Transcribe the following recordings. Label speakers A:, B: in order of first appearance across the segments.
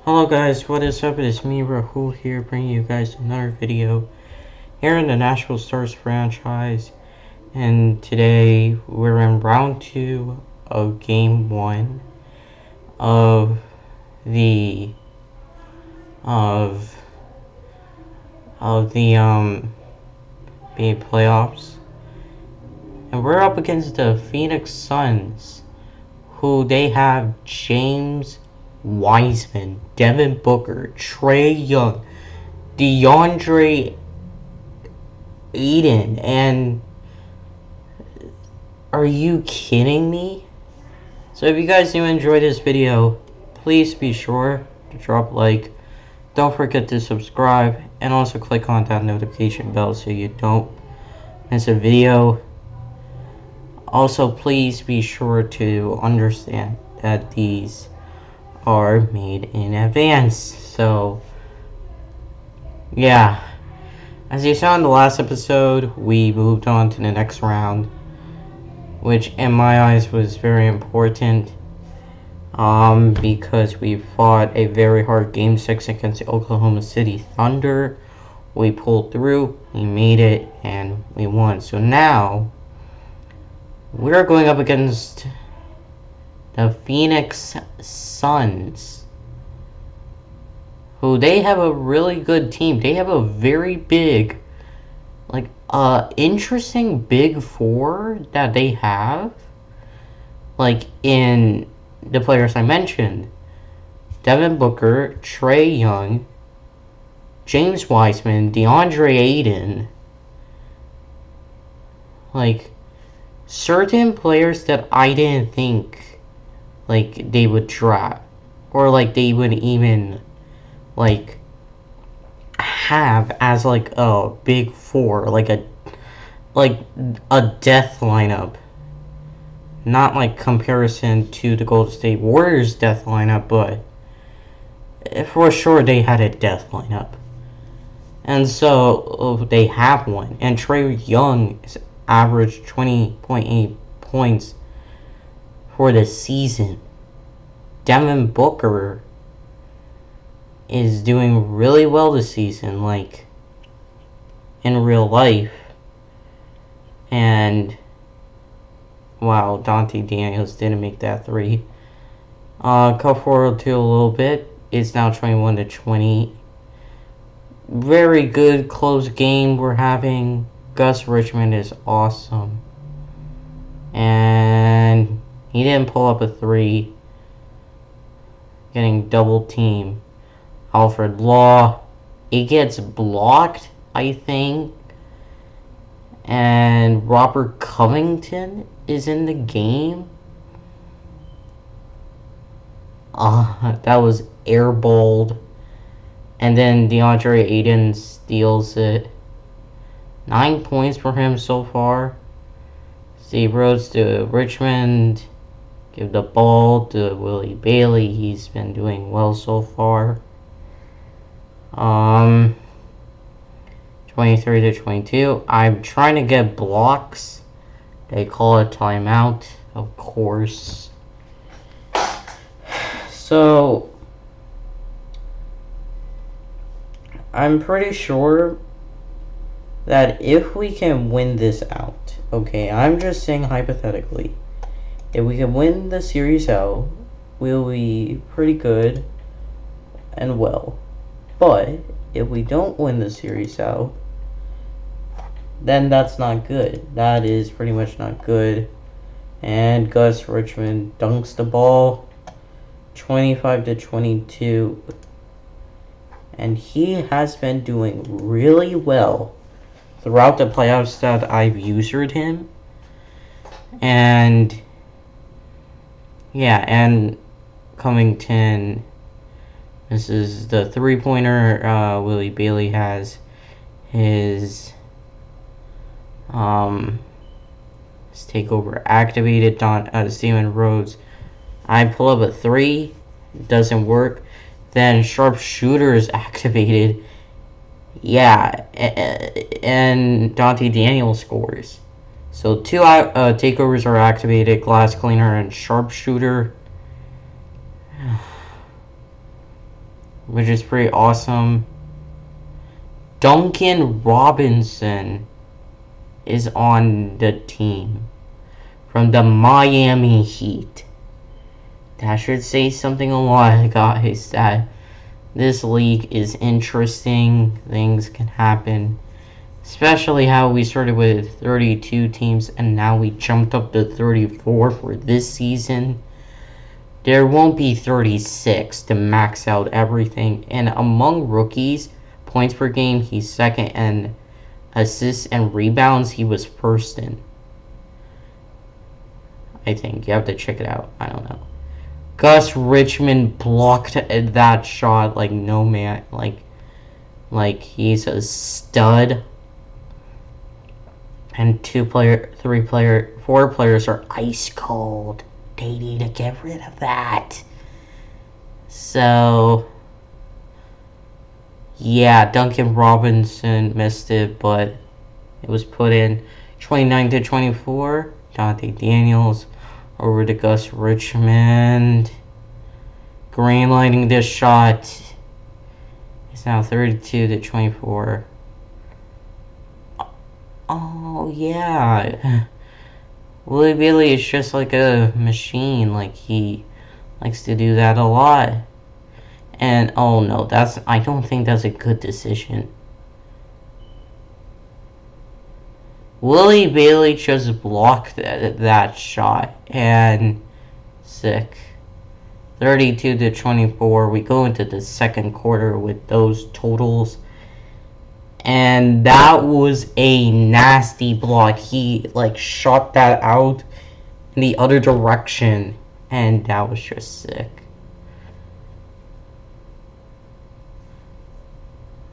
A: Hello guys, what is up? It is me, Rahul here, bringing you guys another video here in the Nashville Stars franchise. And today we're in round 2 of game 1 of the NBA playoffs. And we're up against the Phoenix Suns, who they have James Wiseman, Devin Booker, Trae Young, DeAndre Ayton, and are you kidding me? So if you guys do enjoy this video, please be sure to drop a like. Don't forget to subscribe and also click on that notification bell so you don't miss a video. Also, please be sure to understand that these are made in advance. So yeah, as you saw in the last episode, we moved on to the next round, which in my eyes was very important, because we fought a very hard game 6 against the Oklahoma City Thunder. We pulled through, we made it, and we won. So now we're going up against the Phoenix Suns, who they have a really good team. They have a very big, interesting big four that they have, in the players I mentioned: Devin Booker, Trae Young, James Wiseman, DeAndre Ayton. Certain players that I didn't think they would draft, or they would even have as a big four, a death lineup. Not comparison to the Golden State Warriors death lineup, but for sure they had a death lineup. And so they have one. And Trae Young is averaged 20.8 points for the season. Devin Booker is doing really well this season, in real life. And wow, Dante Daniels didn't make that three. Cut forward to a little bit. It's now 21-20. Very good close game we're having. Gus Richmond is awesome. And he didn't pull up a three. Getting double teamed. Alfred Law. It gets blocked, I think. And Robert Covington is in the game. That was airballed. And then DeAndre Ayton steals it. 9 points for him so far. Steve Rhodes to Richmond. Give the ball to Willie Bailey. He's been doing well so far. 23-22. I'm trying to get blocks. They call it timeout, of course. So I'm pretty sure that if we can win this out, okay, I'm just saying hypothetically, if we can win the series out, we'll be pretty good and well. But if we don't win the series out, then that's not good. That is pretty much not good. And Gus Richmond dunks the ball, 25-22. And he has been doing really well throughout the playoffs that I've usered him. And yeah, and Covington, this is the three-pointer. Willie Bailey has his takeover activated. Steven Rhodes, I pull up a three, doesn't work. Then sharpshooter is activated. Yeah, and Dante Daniels scores. So two takeovers are activated: glass cleaner and sharpshooter. which is pretty awesome. Duncan Robinson is on the team from the Miami Heat. That should say something a lot, guys, that this league is interesting. Things can happen. Especially how we started with 32 teams and now we jumped up to 34 for this season. There won't be 36 to max out everything. And among rookies, points per game, he's second, and assists and rebounds, he was first in. I think you have to check it out. I don't know. Gus Richmond blocked that shot like no man, like he's a stud. And 4 players are ice cold. They need to get rid of that. So, yeah, Duncan Robinson missed it, but it was put in. 29-24. Dante Daniels over to Gus Richmond. Green lighting this shot. It's now 32-24. Oh, yeah. Willie Bailey is just like a machine. Like, he likes to do that a lot. And, oh no, I don't think that's a good decision. Willie Bailey just blocked that shot. And, sick. 32-24. We go into the second quarter with those totals. And that was a nasty block. He shot that out in the other direction, and that was just sick.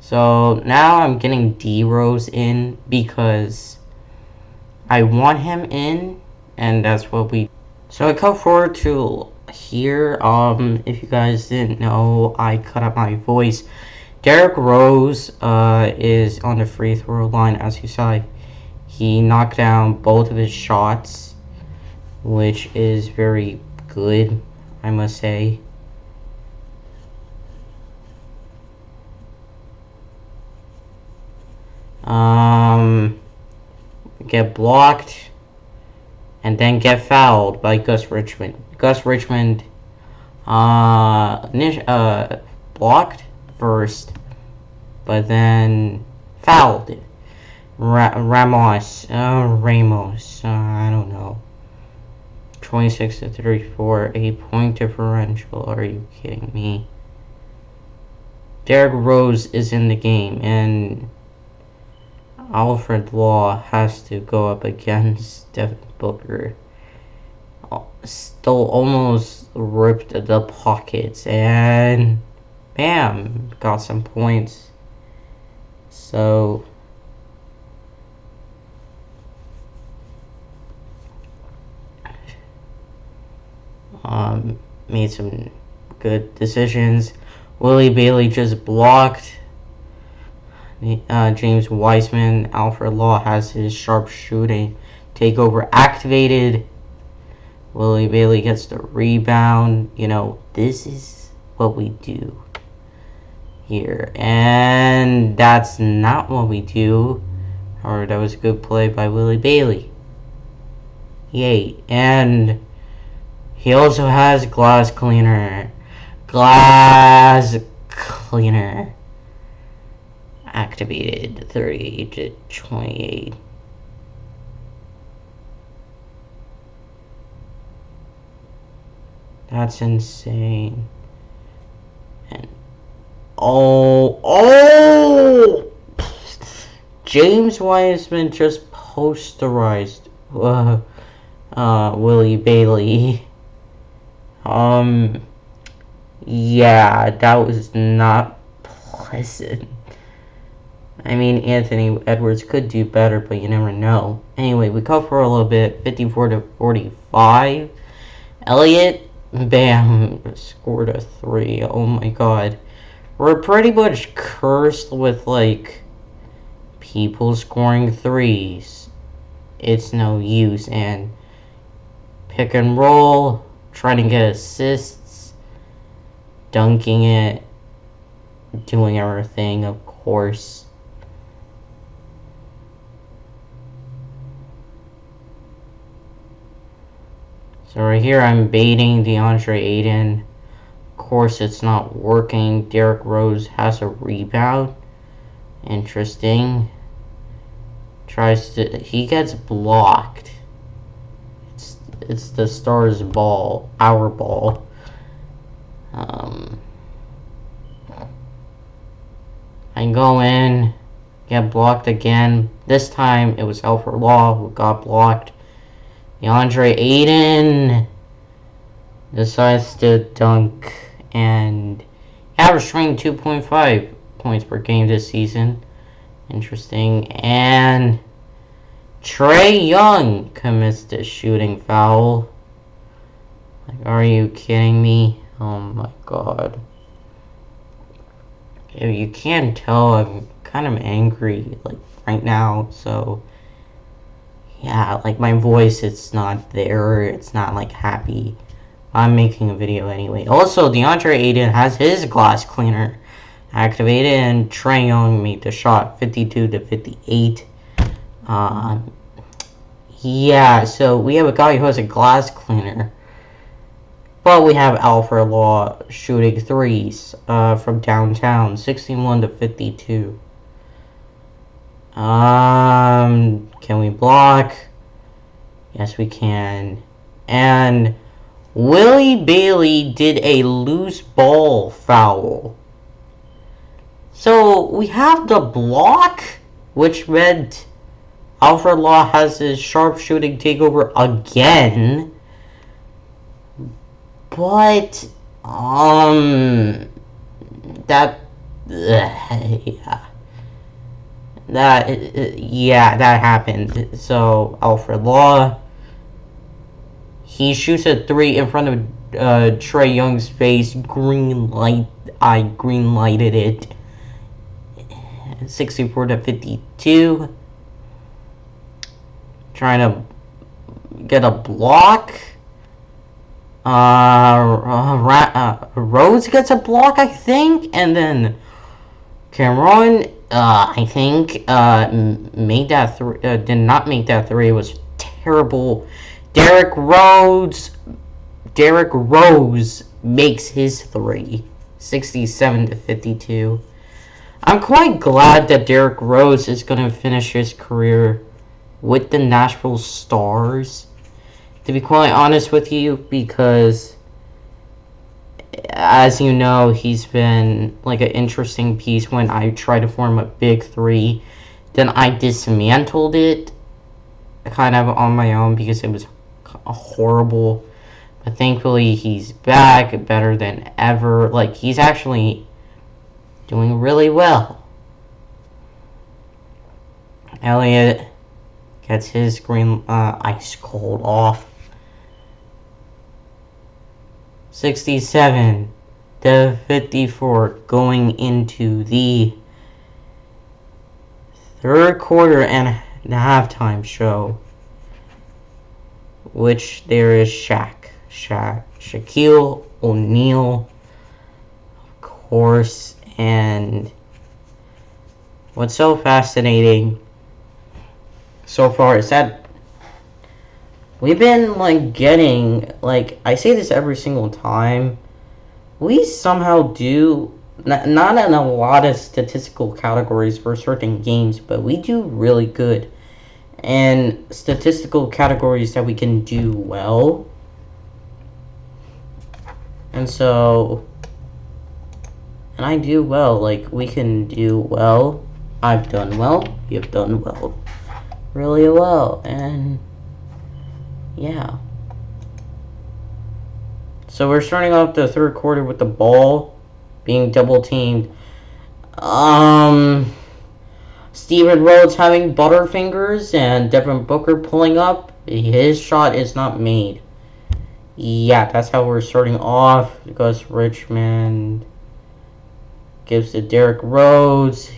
A: So now I'm getting D-Rose in because I want him in, and that's what we. So I come forward to here. If you guys didn't know, I cut out my voice. Derrick Rose is on the free throw line. As you saw, he knocked down both of his shots, which is very good, I must say. Get blocked and then get fouled by Gus Richmond. Gus Richmond blocked first, but then fouled it. Ramos, I don't know. 26-34, 8-point differential. Are you kidding me? Derrick Rose is in the game, and Alfred Law has to go up against Devin Booker. Still almost ripped the pockets, and bam, got some points. So made some good decisions. Willie Bailey just blocked James Wiseman. Alfred Law has his sharp shooting takeover activated. Willie Bailey gets the rebound. You know, this is what we do here. And that's not what we do. Or that was a good play by Willie Bailey. Yay. And he also has glass cleaner. Glass cleaner activated. 38-28. That's insane. And oh, James Wiseman just posterized Willie Bailey. Yeah, that was not pleasant. I mean, Anthony Edwards could do better, but you never know. Anyway, we go for a little bit, 54-45. Elliott, bam, scored a 3. Oh my god. We're pretty much cursed with, like, people scoring 3s. It's no use. And pick and roll, trying to get assists, dunking it. doing everything, of course. So right here, I'm baiting DeAndre Ayton. Of course, it's not working. Derrick Rose has a rebound. Interesting. He gets blocked. It's the Stars' ball, our ball. I go in, get blocked again. This time it was Alfred Law who got blocked. DeAndre Ayton decides to dunk and averaging 2.5 points per game this season. Interesting. And Trae Young commits the shooting foul. Like, are you kidding me? Oh my god. If you can't tell, I'm kind of angry, like, right now, so yeah, like, my voice, it's not there, it's not, like, happy. I'm making a video anyway. Also, DeAndre Ayton has his glass cleaner activated, and Trae Young made the shot, 52-58. Yeah, so we have a guy who has a glass cleaner, but we have Alfred Law shooting threes from downtown, 61-52. Can we block? Yes, we can. And Willie Bailey did a loose ball foul. So we have the block, which meant Alfred Law has his sharpshooting takeover again. But, that happened. So, Alfred Law, he shoots a three in front of Trae Young's face. I green lighted it. 64-52. Trying to get a block. Rose gets a block, I think, and then Cameron, I think, made that did not make that three. It was terrible. Derrick Rose makes his three, 67-52. I'm quite glad that Derrick Rose is going to finish his career with the Nashville Stars, to be quite honest with you, because as you know, he's been like an interesting piece when I tried to form a big three. Then I dismantled it kind of on my own because it was horrible. But thankfully he's back better than ever. Like, he's actually doing really well. Elliott gets his green ice cold off. 67-54 going into the third quarter and the halftime show, which there is Shaquille O'Neal, of course. And what's so fascinating so far is that we've been, like, getting, like, I say this every single time, we somehow do, not in a lot of statistical categories for certain games, but we do really good in statistical categories that we can do well. And so, and I do well, like, we can do well. I've done well, you've done well, really well, and yeah. So we're starting off the third quarter with the ball being double teamed. Steven Rhodes having butterfingers and Devin Booker pulling up. His shot is not made. Yeah, that's how we're starting off. Because Richmond gives to Derrick Rose.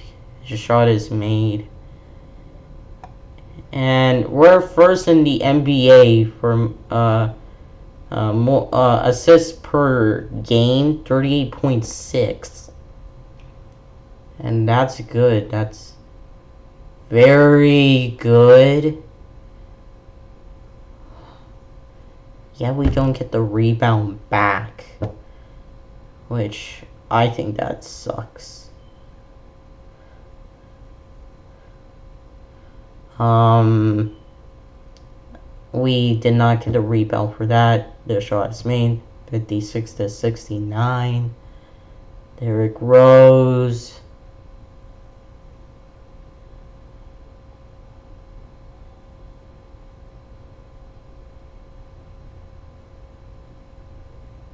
A: His shot is made. And we're first in the NBA for assists per game, 38.6. And that's good. That's very good. Yeah, we don't get the rebound back, which I think that sucks. We did not get a rebound for that. The shot is made, 56-69. Derrick Rose.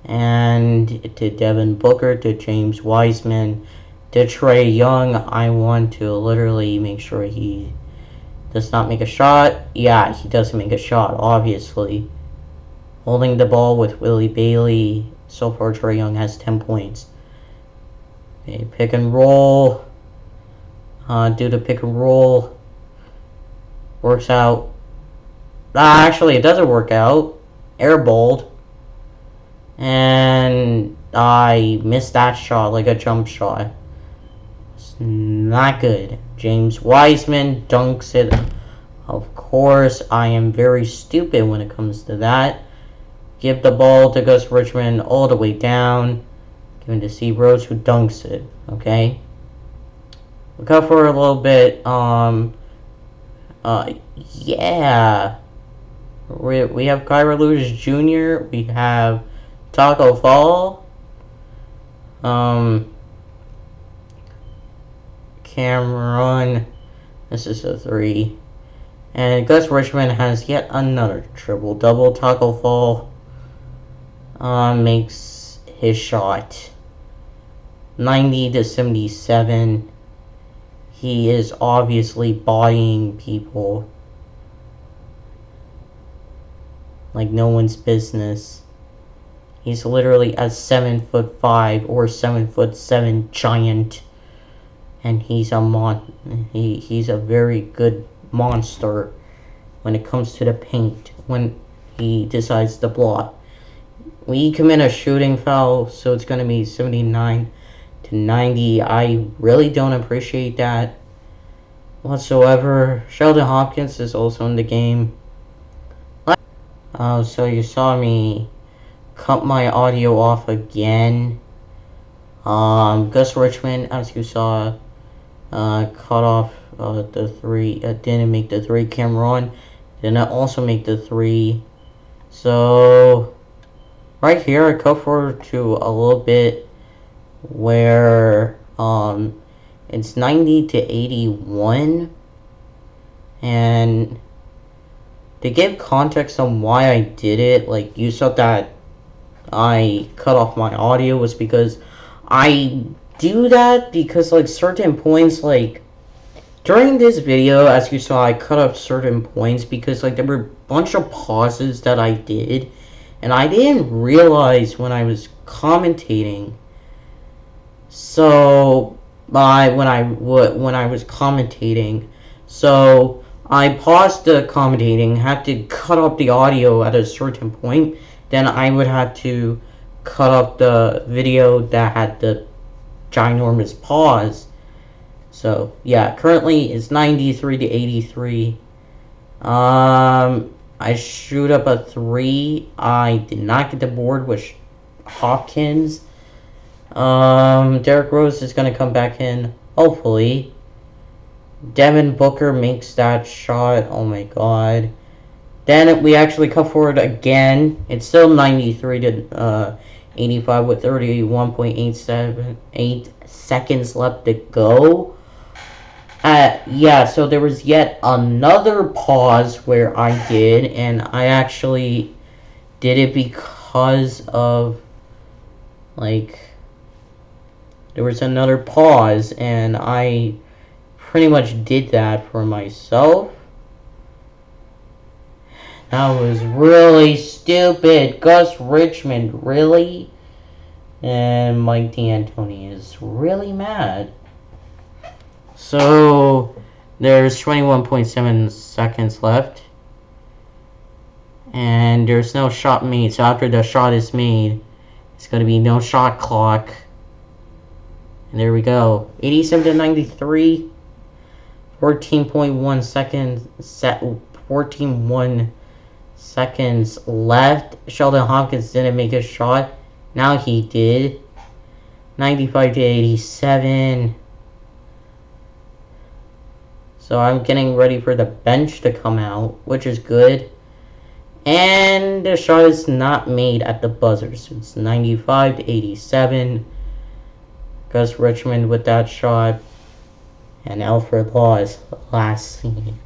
A: And to Devin Booker, to James Wiseman, to Trae Young. I want to literally make sure he does not make a shot. Yeah, he doesn't make a shot, obviously. Holding the ball with Willie Bailey. So far, Trae Young has 10 points. Okay, pick and roll. Do the pick and roll. Works out. Actually, it doesn't work out. Airballed. And I missed that shot like a jump shot. It's not good. James Wiseman dunks it. Of course, I am very stupid when it comes to that. Give the ball to Gus Richmond all the way down. Give it to C. Rose, who dunks it. Okay. Look out for a little bit. Yeah. We have Kyra Lewis Jr. We have Taco Fall. Cameron. This is a 3. And Gus Richmond has yet another triple-double. Taco Fall makes his shot. 90-77. He is obviously bodying people like no one's business. He's literally a 7'5" or 7'7" giant, and he's a he's a very good monster when it comes to the paint. When he decides to block, we commit a shooting foul, so it's gonna be 79-90. I really don't appreciate that whatsoever. Sheldon Hopkins is also in the game. So you saw me cut my audio off again. Gus Richmond, as you saw, cut off the 3. Didn't make the 3. Cameron didn't also make the 3. So right here, I cut forward to a little bit where it's 90-81, and to give context on why I did it, like you saw that I cut off my audio, was because I do that because like certain points, like during this video, as you saw, I cut off certain points because like there were a bunch of pauses that I did, and I didn't realize when I was commentating. So when I was commentating, so I paused the commentating, had to cut off the audio at a certain point. Then I would have to cut off the video that had the ginormous pause. So yeah, currently it's 93-83. I shoot up a 3. I did not get the board with Hopkins. Derrick Rose is gonna come back in, hopefully. Devin Booker makes that shot. Oh my god. Then we actually cut forward again. It's still 93-85 with 31.8 seconds left to go. Yeah, so there was yet another pause where I did, and I actually did it because of, like, there was another pause, and I pretty much did that for myself. That was really stupid. Gus Richmond, really? And Mike D'Antoni is really mad. So there's 21.7 seconds left, and there's no shot made. So after the shot is made, it's going to be no shot clock. And there we go. 87 to 93. 14.1 seconds. 14.1 seconds left. Sheldon Hopkins didn't make a shot. Now he did. 95 to 87. So I'm getting ready for the bench to come out, which is good. And the shot is not made at the buzzer. So it's 95 to 87. Gus Richmond with that shot. And Alfred Law is last seen.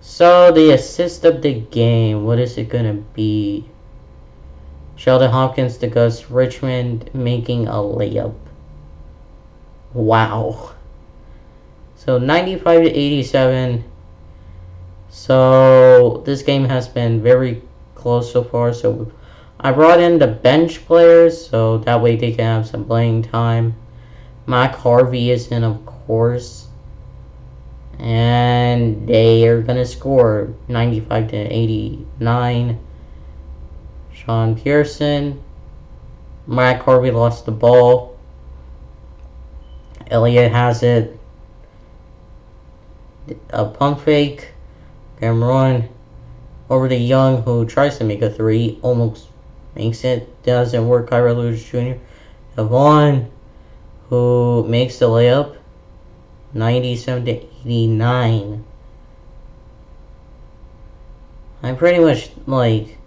A: So the assist of the game, what is it going to be? Sheldon Hopkins to Gus Richmond making a layup. Wow. So 95 to 87. So this game has been very close so far. So I brought in the bench players so that way they can have some playing time. Mac Harvey is in, of course. And they are going to score 95 to 89. Sean Pearson. Mac Harvey lost the ball. Elliott has it. A pump fake. Cameron over to Young, who tries to make a three. Almost makes it. Doesn't work. Kyra Lewis Jr. Devon, who makes the layup. 97 to 89. I'm pretty much like,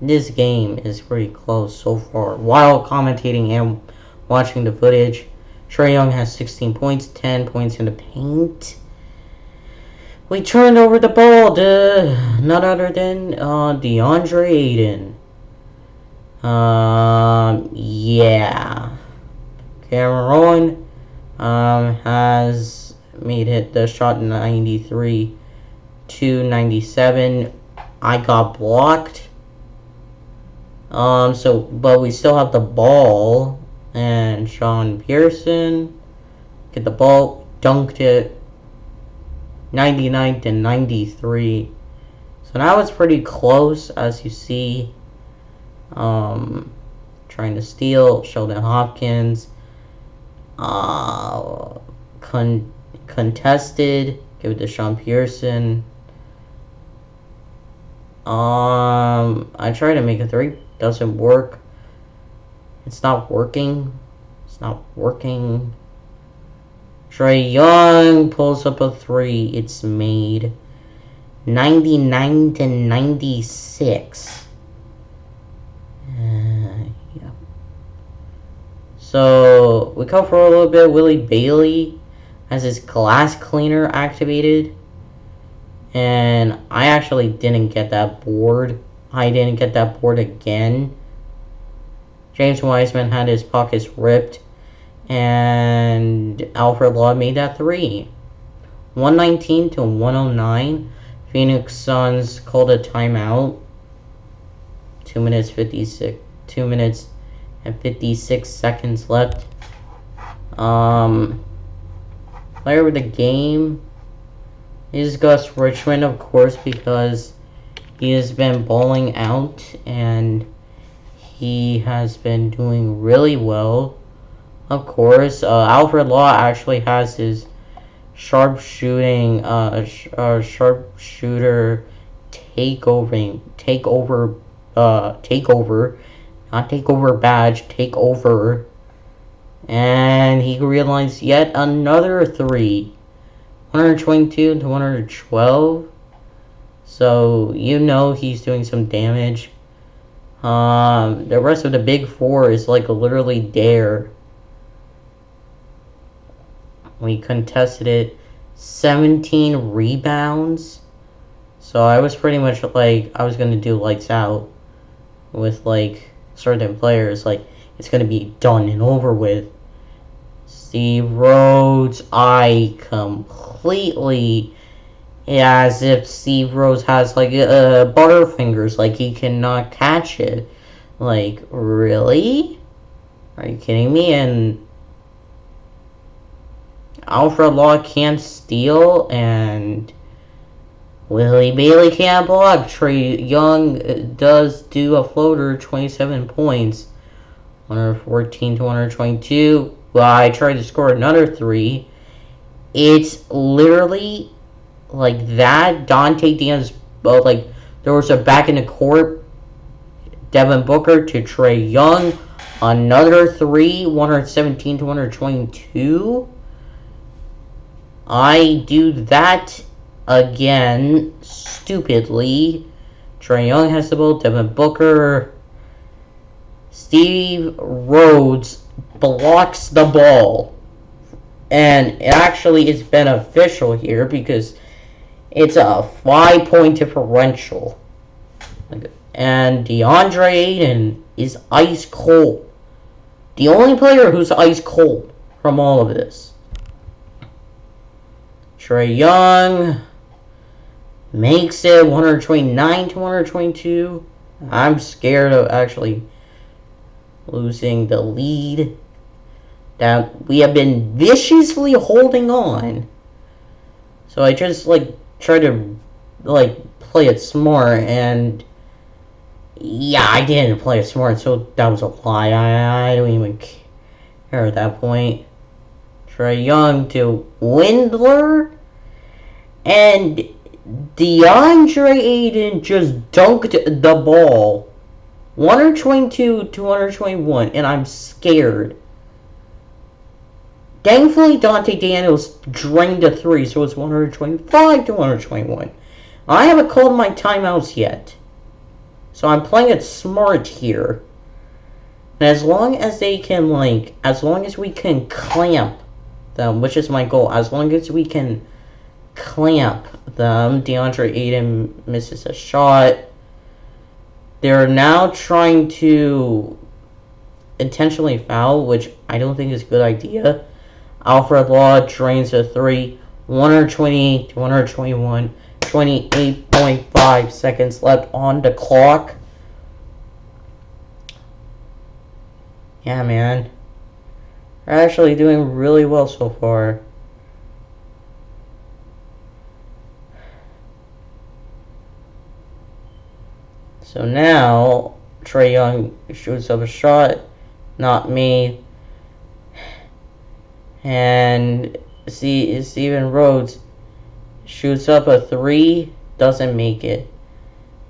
A: this game is pretty close so far. While commentating and watching the footage, Trae Young has 16 points, 10 points in the paint. We turned over the ball to none other than DeAndre Ayton. Yeah. Cameron has made it the shot 93 to 97. I got blocked. But we still have the ball. And Sean Pearson get the ball, dunked it. 99 to 93. So now it's pretty close, as you see. Trying to steal. Sheldon Hopkins. Contested. Give it to Sean Pearson. I try to make a three. Doesn't work. It's not working. It's not working. Trae Young pulls up a three. It's made. 99 to 96. Yeah. So we come for a little bit. Willie Bailey has his glass cleaner activated. And I actually didn't get that board. I didn't get that board again. James Wiseman had his pockets ripped. And Alfred Law made that three. 119 to 109. Phoenix Suns called a timeout. 2 minutes and 56 seconds left. Player of the game is Gus Richmond, of course, because he has been balling out and he has been doing really well. Of course, Alfred Law actually has his sharpshooter takeover, and he realized yet another three. 122 to 112. So you know he's doing some damage. The rest of the big four is like literally there. We contested it. 17 rebounds. So I was pretty much like, I was gonna do lights out with like certain players. Like, it's gonna be done and over with. Steve Rhodes, I completely, as if Steve Rhodes has like butterfingers, like he cannot catch it. Like, really? Are you kidding me? And Alfred Law can't steal, and Willie Bailey can't block. Trey Young does do a floater, 27 points. 114 to 122. Well, I tried to score another three. It's literally like that. Dante Dan's, like, there was a back in the court. Devin Booker to Trey Young. Another three, 117 to 122. I do that again, stupidly. Trey Young has the ball. Devin Booker. Steve Rhodes blocks the ball. And actually it's beneficial here because it's a 5-point differential. And DeAndre Ayton is ice cold. The only player who's ice cold from all of this. Trey Young makes it 129 to 122. I'm scared of actually losing the lead that we have been viciously holding on. So I just try to play it smart, and yeah, I didn't play it smart, so that was a lie. I don't even care at that point. Trey Young to Windler, and DeAndre Ayton just dunked the ball. 122 to 121, and I'm scared. Thankfully, Dante Daniels drained a three, so it's 125 to 121. I haven't called my timeouts yet, so I'm playing it smart here. And as long as they can, as long as we can clamp them, which is my goal, as long as we can clamp them, DeAndre Ayton misses a shot. They're now trying to intentionally foul, which I don't think is a good idea. Alfred Law drains a three. 128 to 121. 28.5 seconds left on the clock. Yeah, man. We're actually doing really well so far. So now, Trey Young shoots up a shot, not me. And Steven Rhodes shoots up a three, doesn't make it.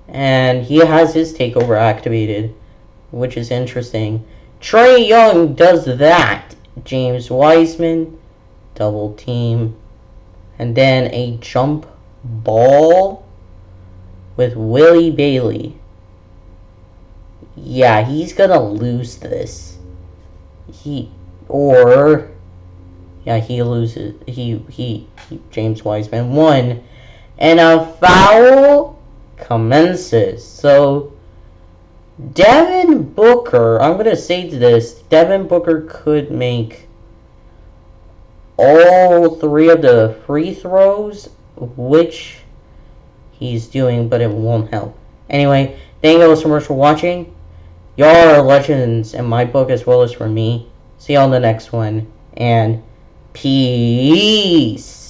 A: And he has his takeover activated, which is interesting. Trey Young does that. James Wiseman, double team. And then a jump ball with Willie Bailey. Yeah, he's gonna lose this. He loses. James Wiseman won. And a foul commences. So, Devin Booker, I'm gonna say to this, Devin Booker could make all three of the free throws, which he's doing, but it won't help. Anyway, thank you all so much for watching. Y'all are legends in my book as well as for me. See y'all in the next one, and peace.